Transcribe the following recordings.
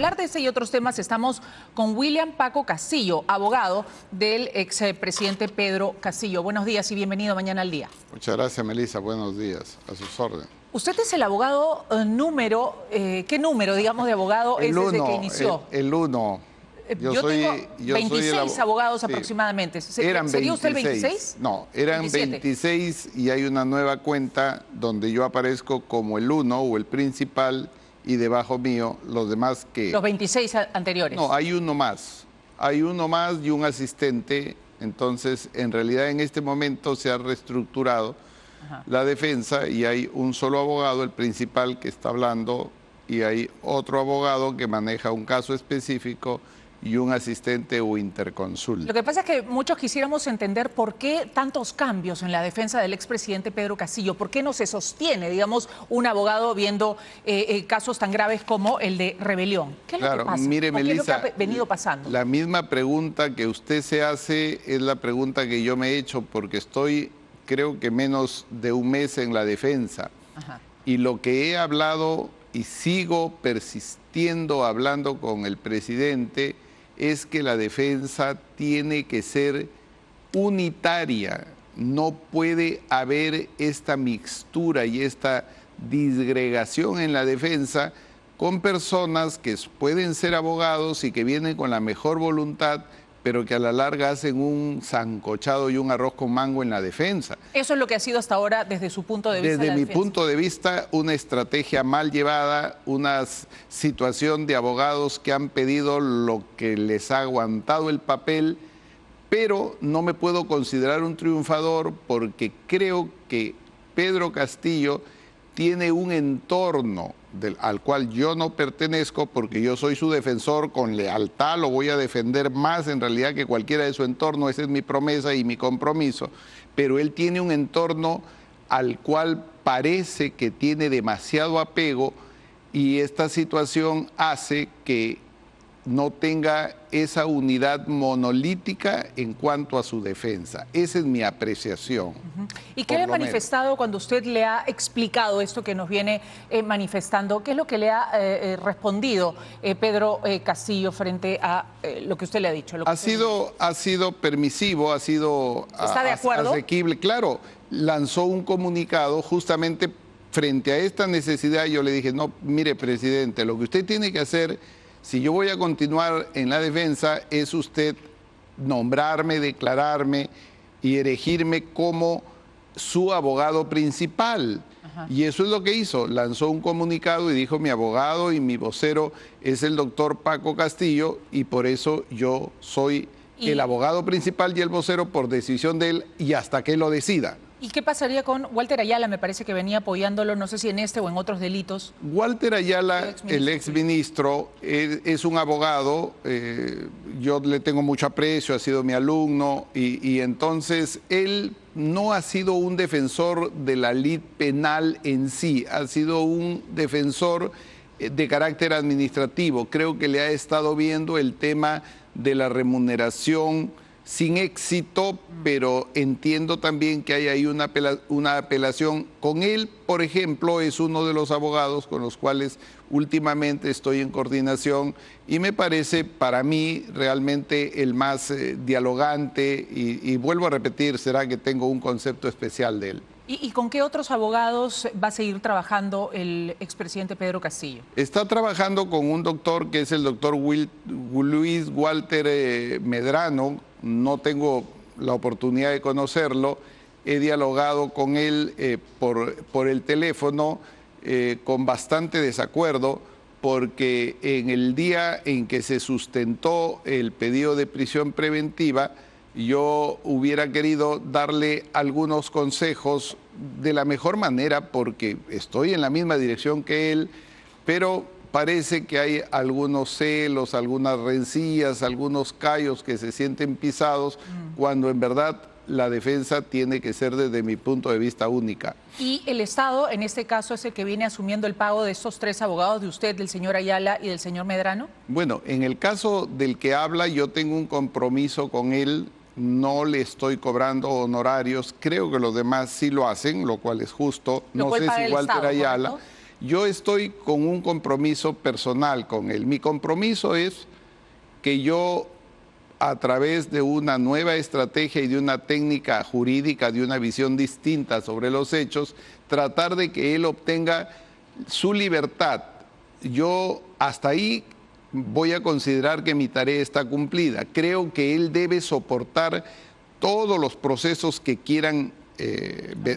hablar de ese y otros temas estamos con William Paco Castillo, abogado del expresidente Pedro Castillo. Buenos días y bienvenido Mañana al Día. Muchas gracias, Melissa. Buenos días. A sus órdenes. Usted es el abogado número, ¿qué número, digamos, de abogado es desde que inició? El uno. Yo tengo 26 abogados aproximadamente. Eran ¿Sería 26. usted el 26? No, eran 27. 26 y hay una nueva cuenta donde yo aparezco como el uno o el principal y debajo mío los demás que... Los 26 anteriores. No, hay uno más. Hay uno más y un asistente. Entonces, en realidad en este momento se ha reestructurado la defensa y hay un solo abogado, el principal, que está hablando, y hay otro abogado que maneja un caso específico y un asistente o interconsult. Lo que pasa es que muchos quisiéramos entender por qué tantos cambios en la defensa del expresidente Pedro Castillo. ¿Por qué no se sostiene, digamos, un abogado viendo casos tan graves como el de rebelión? ¿Qué es lo que pasa? Mire, Melissa, ¿qué es lo que ha venido pasando? La misma pregunta que usted se hace es la pregunta que yo me he hecho porque estoy, creo que menos de un mes en la defensa. Y lo que he hablado y sigo persistiendo hablando con el presidente es que la defensa tiene que ser unitaria. No puede haber esta mixtura y esta disgregación en la defensa con personas que pueden ser abogados y que vienen con la mejor voluntad, pero que a la larga hacen un sancochado y un arroz con mango en la defensa. Eso es lo que ha sido hasta ahora desde su punto de vista. Desde mi punto de vista, una estrategia mal llevada, una situación de abogados que han pedido lo que les ha aguantado el papel, pero no me puedo considerar un triunfador porque creo que Pedro Castillo tiene un entorno al cual yo no pertenezco porque yo soy su defensor con lealtad, lo voy a defender más en realidad que cualquiera de su entorno, esa es mi promesa y mi compromiso, pero él tiene un entorno al cual parece que tiene demasiado apego y esta situación hace que no tenga esa unidad monolítica en cuanto a su defensa. Esa es mi apreciación. ¿Y qué le ha manifestado cuando usted le ha explicado esto que nos viene manifestando? ¿Qué es lo que le ha respondido Pedro Castillo frente a lo que usted le ha dicho? Ha sido permisivo, ha sido ¿Está de acuerdo? Asequible. Claro, lanzó un comunicado justamente frente a esta necesidad. Yo le dije, no, mire, presidente, lo que usted tiene que hacer, si yo voy a continuar en la defensa, es usted nombrarme, declararme y erigirme como su abogado principal. Y eso es lo que hizo. Lanzó un comunicado y dijo, mi abogado y mi vocero es el doctor Paco Castillo y por eso yo soy el abogado principal y el vocero por decisión de él y hasta que él lo decida. ¿Y qué pasaría con Walter Ayala? Me parece que venía apoyándolo, no sé si en este o en otros delitos. Walter Ayala, el exministro, es un abogado, yo le tengo mucho aprecio, ha sido mi alumno, y entonces él no ha sido un defensor de la lid penal en sí, ha sido un defensor de carácter administrativo. Creo que le ha estado viendo el tema de la remuneración sin éxito, pero entiendo también que hay ahí una apelación. Con él, por ejemplo, es uno de los abogados con los cuales últimamente estoy en coordinación y me parece para mí realmente el más dialogante y vuelvo a repetir, será que tengo un concepto especial de él. ¿Y con qué otros abogados va a seguir trabajando el expresidente Pedro Castillo? Está trabajando con un doctor que es el doctor Luis Walter Medrano. No tengo la oportunidad de conocerlo. He dialogado con él por el teléfono con bastante desacuerdo porque en el día en que se sustentó el pedido de prisión preventiva, yo hubiera querido darle algunos consejos de la mejor manera porque estoy en la misma dirección que él, pero parece que hay algunos celos, algunas rencillas, algunos callos que se sienten pisados cuando en verdad la defensa tiene que ser desde mi punto de vista única. ¿Y el Estado en este caso es el que viene asumiendo el pago de estos tres abogados, de usted, del señor Ayala y del señor Medrano? Bueno, en el caso del que habla yo tengo un compromiso con él. No le estoy cobrando honorarios, creo que los demás sí lo hacen, lo cual es justo. No sé si Walter Ayala. Yo estoy con un compromiso personal con él. Mi compromiso es que yo, a través de una nueva estrategia y de una técnica jurídica, de una visión distinta sobre los hechos, tratar de que él obtenga su libertad. Yo hasta ahí voy a considerar que mi tarea está cumplida. Creo que él debe soportar todos los procesos que quieran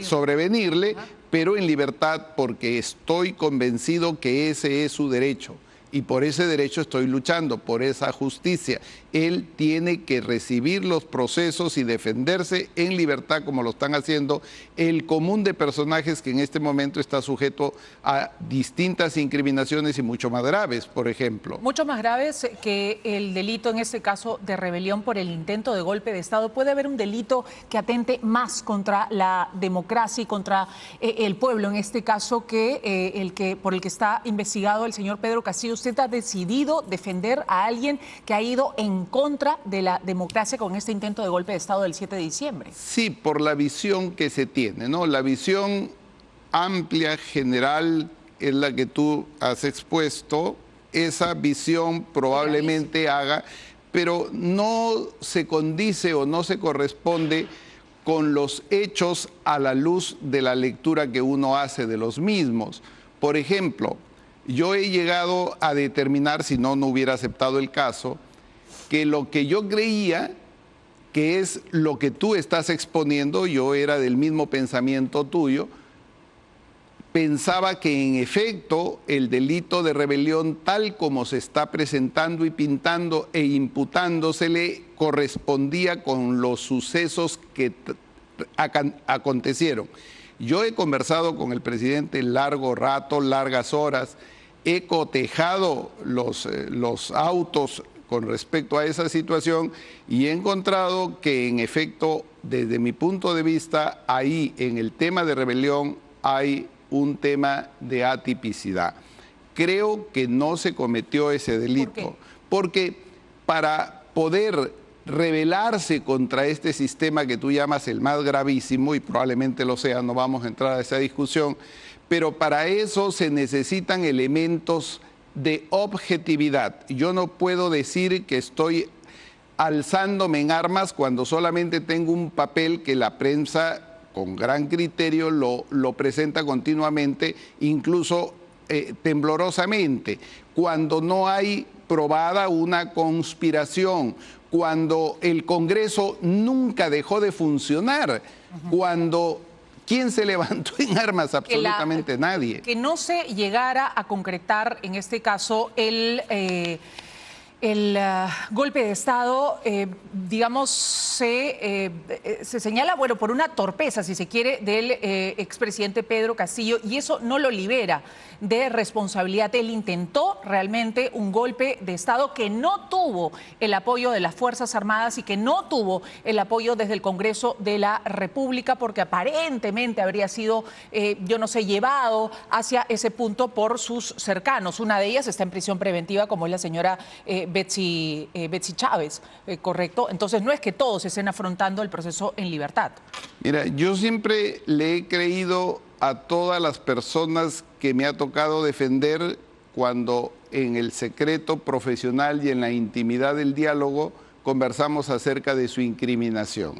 sobrevenirle, pero en libertad, porque estoy convencido que ese es su derecho. Y por ese derecho estoy luchando, por esa justicia. Él tiene que recibir los procesos y defenderse en libertad, como lo están haciendo el común de personajes que en este momento está sujeto a distintas incriminaciones y mucho más graves, por ejemplo. Mucho más graves que el delito, en este caso, de rebelión por el intento de golpe de Estado. ¿Puede haber un delito que atente más contra la democracia y contra el pueblo, en este caso, que por el que está investigado el señor Pedro Castillo? ¿Usted ha decidido defender a alguien que ha ido en contra de la democracia con este intento de golpe de Estado del 7 de diciembre? Sí, por la visión que se tiene, ¿no? La visión amplia, general, es la que tú has expuesto. Esa visión probablemente haga, pero no se condice o no se corresponde con los hechos a la luz de la lectura que uno hace de los mismos. Por ejemplo, yo he llegado a determinar, si no, no hubiera aceptado el caso, que lo que yo creía que es lo que tú estás exponiendo, yo era del mismo pensamiento tuyo, pensaba que en efecto el delito de rebelión, tal como se está presentando y pintando e imputándosele, correspondía con los sucesos que acontecieron. Yo he conversado con el presidente largo rato, largas horas, he cotejado los autos con respecto a esa situación y he encontrado que en efecto, desde mi punto de vista, ahí en el tema de rebelión hay un tema de atipicidad. Creo que no se cometió ese delito. ¿Por qué? Porque para poder rebelarse contra este sistema que tú llamas el más gravísimo, y probablemente lo sea, no vamos a entrar a esa discusión, pero para eso se necesitan elementos de objetividad. Yo no puedo decir que estoy alzándome en armas cuando solamente tengo un papel que la prensa con gran criterio lo presenta continuamente, incluso temblorosamente, cuando no hay probada una conspiración, cuando el Congreso nunca dejó de funcionar, cuando ¿quién se levantó en armas? Absolutamente nadie. Que no se llegara a concretar, en este caso, el golpe de Estado, digamos, se señala, bueno, por una torpeza, si se quiere, del expresidente Pedro Castillo, y eso no lo libera de responsabilidad. Él intentó realmente un golpe de Estado que no tuvo el apoyo de las Fuerzas Armadas y que no tuvo el apoyo desde el Congreso de la República, porque aparentemente habría sido, yo no sé, llevado hacia ese punto por sus cercanos. Una de ellas está en prisión preventiva, como es la señora Betsy Chávez, ¿correcto? Entonces no es que todos estén afrontando el proceso en libertad. Mira, yo siempre le he creído a todas las personas que me ha tocado defender cuando en el secreto profesional y en la intimidad del diálogo conversamos acerca de su incriminación.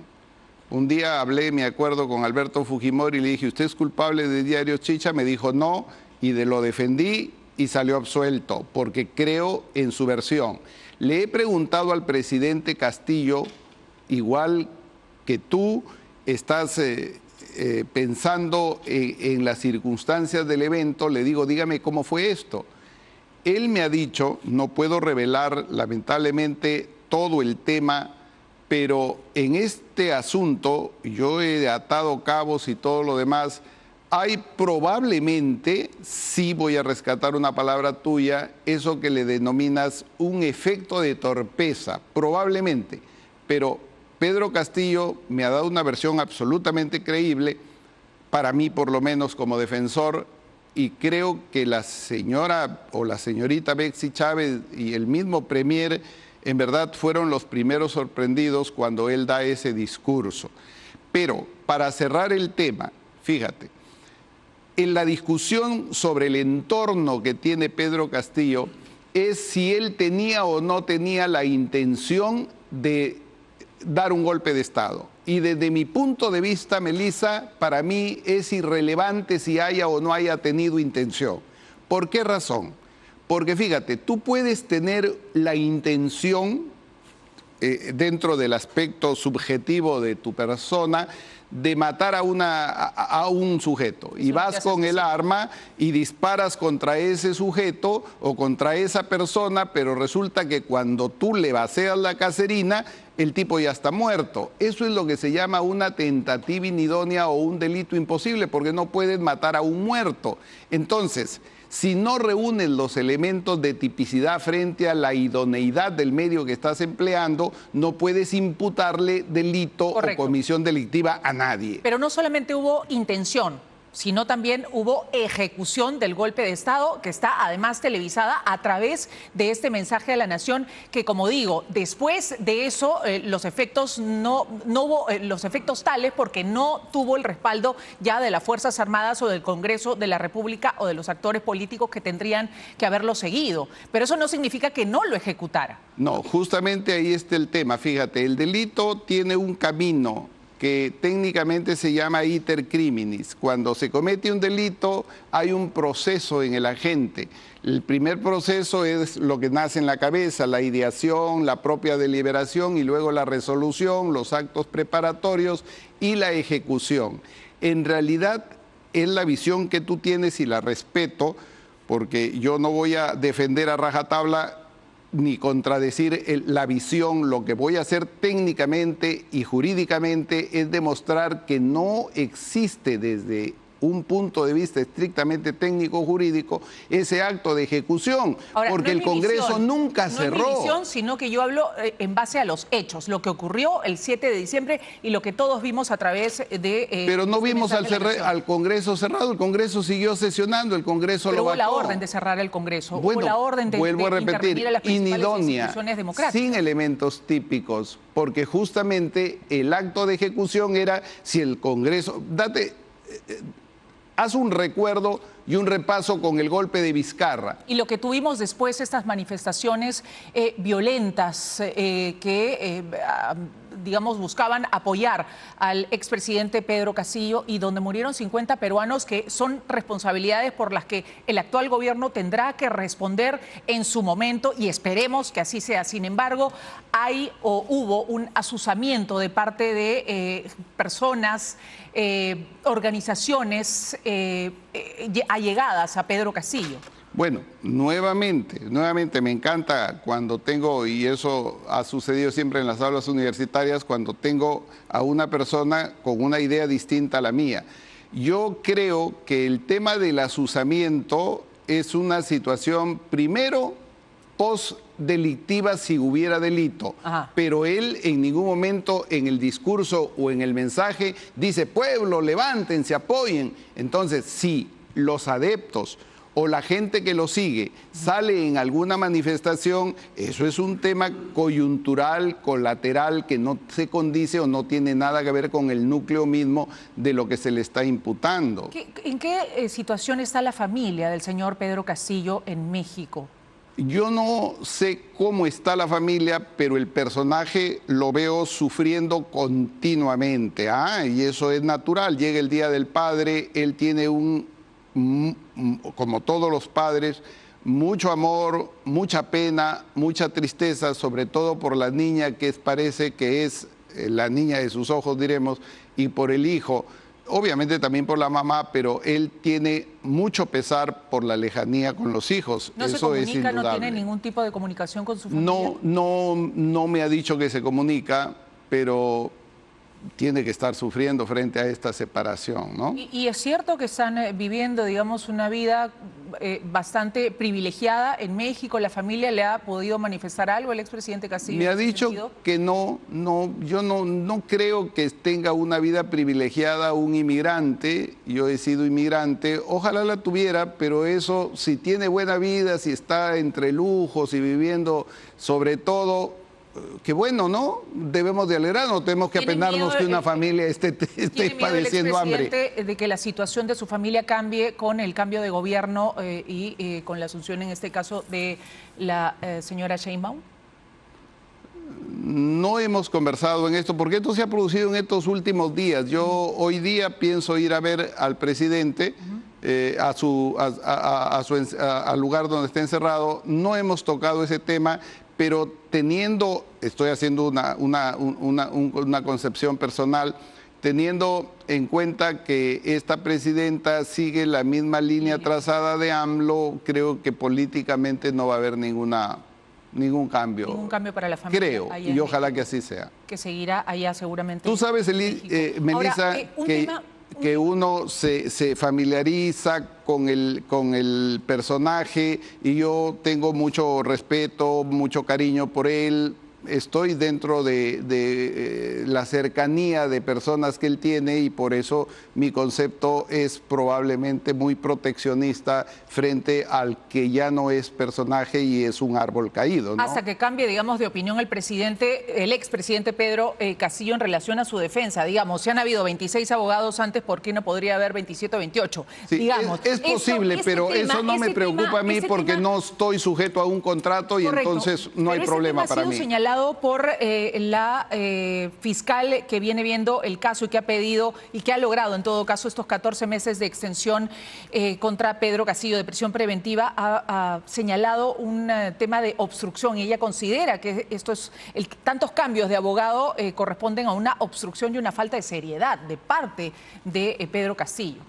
Un día hablé, me acuerdo, con Alberto Fujimori y le dije, ¿usted es culpable de Diario Chicha? Me dijo no, y lo defendí y salió absuelto, porque creo en su versión. Le he preguntado al presidente Castillo, igual que tú estás pensando en las circunstancias del evento, le digo, dígame cómo fue esto. Él me ha dicho, no puedo revelar lamentablemente todo el tema, pero en este asunto yo he atado cabos y todo lo demás. Hay probablemente, sí voy a rescatar una palabra tuya, eso que le denominas un efecto de torpeza, probablemente, pero Pedro Castillo me ha dado una versión absolutamente creíble, para mí por lo menos como defensor, y creo que la señora o la señorita Betsy Chávez y el mismo premier en verdad fueron los primeros sorprendidos cuando él da ese discurso. Pero para cerrar el tema, fíjate, en la discusión sobre el entorno que tiene Pedro Castillo es si él tenía o no tenía la intención de dar un golpe de Estado. Y desde mi punto de vista, Melissa, para mí es irrelevante si haya o no haya tenido intención. ¿Por qué razón? Porque fíjate, tú puedes tener la intención dentro del aspecto subjetivo de tu persona de matar a un sujeto y vas con el arma y disparas contra ese sujeto o contra esa persona, pero resulta que cuando tú le vacías la caserina, el tipo ya está muerto. Eso es lo que se llama una tentativa inidónea o un delito imposible, porque no puedes matar a un muerto. Entonces, si no reúnes los elementos de tipicidad frente a la idoneidad del medio que estás empleando, no puedes imputarle delito Correcto. o comisión delictiva a nadie. Pero no solamente hubo intención, sino también hubo ejecución del golpe de Estado, que está además televisada a través de este mensaje a la nación, que como digo, después de eso los efectos no hubo los efectos tales porque no tuvo el respaldo ya de las Fuerzas Armadas o del Congreso de la República o de los actores políticos que tendrían que haberlo seguido. Pero eso no significa que no lo ejecutara. No, justamente ahí está el tema. Fíjate, el delito tiene un camino que técnicamente se llama iter criminis. Cuando se comete un delito hay un proceso en el agente. El primer proceso es lo que nace en la cabeza, la ideación, la propia deliberación y luego la resolución, los actos preparatorios y la ejecución. En realidad es la visión que tú tienes y la respeto, porque yo no voy a defender a rajatabla ni contradecir la visión. Lo que voy a hacer técnicamente y jurídicamente es demostrar que no existe desde un punto de vista estrictamente técnico-jurídico ese acto de ejecución. Ahora, porque el Congreso nunca cerró. No es mi visión, sino que yo hablo en base a los hechos, lo que ocurrió el 7 de diciembre y lo que todos vimos a través de... Pero no vimos al Congreso cerrado, el Congreso siguió sesionando, el Congreso lo vacó. Hubo la orden de cerrar el Congreso, bueno, hubo la orden de intervenir a las principales instituciones democráticas. Sin elementos típicos, porque justamente el acto de ejecución era si el Congreso... Haz un recuerdo y un repaso con el golpe de Vizcarra. Y lo que tuvimos después, estas manifestaciones violentas digamos, buscaban apoyar al expresidente Pedro Castillo y donde murieron 50 peruanos, que son responsabilidades por las que el actual gobierno tendrá que responder en su momento y esperemos que así sea. Sin embargo, hubo un azuzamiento de parte de personas, organizaciones allegadas a Pedro Castillo. Bueno, nuevamente me encanta cuando tengo, y eso ha sucedido siempre en las aulas universitarias, cuando tengo a una persona con una idea distinta a la mía. Yo creo que el tema del azuzamiento es una situación, primero, post-delictiva si hubiera delito. Ajá. Pero él en ningún momento en el discurso o en el mensaje dice, pueblo, levántense, apoyen. Entonces, si los adeptos o la gente que lo sigue sale en alguna manifestación, eso es un tema coyuntural, colateral, que no se condice o no tiene nada que ver con el núcleo mismo de lo que se le está imputando. ¿En qué situación está la familia del señor Pedro Castillo en México? Yo no sé cómo está la familia, pero el personaje lo veo sufriendo continuamente. Y eso es natural. Llega el Día del Padre, él tiene como todos los padres, mucho amor, mucha pena, mucha tristeza, sobre todo por la niña que parece que es la niña de sus ojos, diremos, y por el hijo. Obviamente también por la mamá, pero él tiene mucho pesar por la lejanía con los hijos. ¿No se comunica, no tiene ningún tipo de comunicación con su familia? No me ha dicho que se comunica, pero tiene que estar sufriendo frente a esta separación, ¿no? Y es cierto que están viviendo, digamos, una vida bastante privilegiada en México. ¿La familia le ha podido manifestar algo al expresidente Castillo? Me ha dicho que yo no creo que tenga una vida privilegiada un inmigrante. Yo he sido inmigrante, ojalá la tuviera, pero eso, si tiene buena vida, si está entre lujos y viviendo, sobre todo qué bueno, ¿no? Debemos de alegrarnos, tenemos que apenarnos que una familia esté padeciendo hambre. De que la situación de su familia cambie con el cambio de gobierno y con la asunción, en este caso, de la señora Sheinbaum? No hemos conversado en esto, porque esto se ha producido en estos últimos días. Yo hoy día pienso ir a ver al presidente al lugar donde está encerrado. No hemos tocado ese tema, pero estoy haciendo una concepción personal, teniendo en cuenta que esta presidenta sigue la misma línea trazada de AMLO, creo que políticamente no va a haber ningún cambio. Ningún cambio para la familia. Creo, y ojalá que así sea. Que seguirá allá seguramente. Tú sabes, Melissa, que uno se familiariza con el personaje y yo tengo mucho respeto, mucho cariño por él. Estoy dentro de la cercanía de personas que él tiene y por eso mi concepto es probablemente muy proteccionista frente al que ya no es personaje y es un árbol caído, ¿no? Hasta que cambie, digamos, de opinión el expresidente Pedro Castillo en relación a su defensa. Digamos, si han habido 26 abogados antes, ¿por qué no podría haber 27 o 28? Sí, digamos, es posible, pero eso no me preocupa a mí porque no estoy sujeto a un contrato y correcto, entonces no hay problema para mí. Señalado por la fiscal que viene viendo el caso y que ha pedido y que ha logrado en todo caso estos 14 meses de extensión contra Pedro Castillo de prisión preventiva, ha señalado un tema de obstrucción y ella considera que tantos cambios de abogado corresponden a una obstrucción y una falta de seriedad de parte de Pedro Castillo.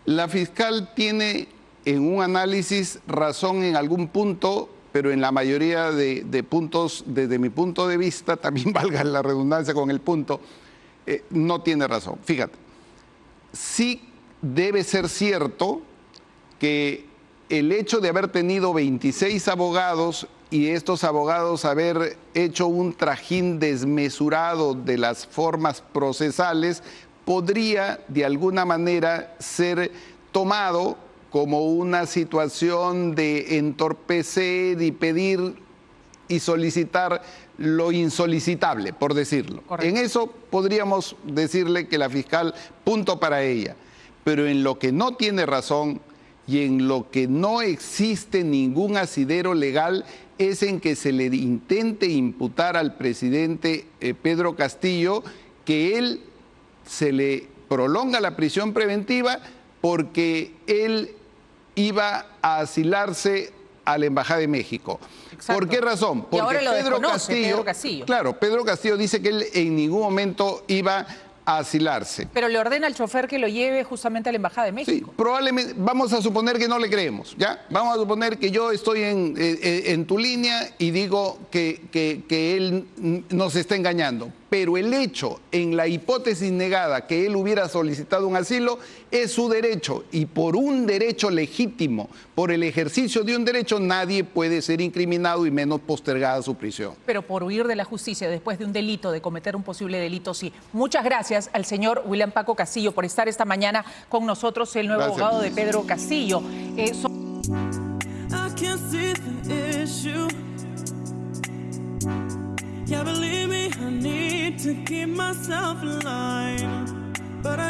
La fiscal tiene en un análisis razón en algún punto, pero en la mayoría de puntos, desde mi punto de vista, también valga la redundancia con el punto, no tiene razón. Fíjate, sí debe ser cierto que el hecho de haber tenido 26 abogados y estos abogados haber hecho un trajín desmesurado de las formas procesales podría de alguna manera ser tomado como una situación de entorpecer y pedir y solicitar lo insolicitable, por decirlo. Correcto. En eso podríamos decirle que la fiscal, punto para ella. Pero en lo que no tiene razón y en lo que no existe ningún asidero legal es en que se le intente imputar al presidente Pedro Castillo que él se le prolonga la prisión preventiva porque él iba a asilarse a la Embajada de México. Exacto. ¿Por qué razón? Porque ahora lo Pedro Castillo. Claro, Pedro Castillo dice que él en ningún momento iba a asilarse. Pero le ordena al chofer que lo lleve justamente a la Embajada de México. Sí, probablemente, vamos a suponer que no le creemos, ¿ya? Vamos a suponer que yo estoy en tu línea y digo que él nos está engañando. Pero el hecho, en la hipótesis negada, que él hubiera solicitado un asilo, es su derecho. Y por un derecho legítimo, por el ejercicio de un derecho, nadie puede ser incriminado y menos postergada su prisión. Pero por huir de la justicia después de un delito, de cometer un posible delito, sí. Muchas gracias al señor William Paco Castillo por estar esta mañana con nosotros, el nuevo abogado de Pedro Castillo. Yeah, believe me, I need to keep myself alive.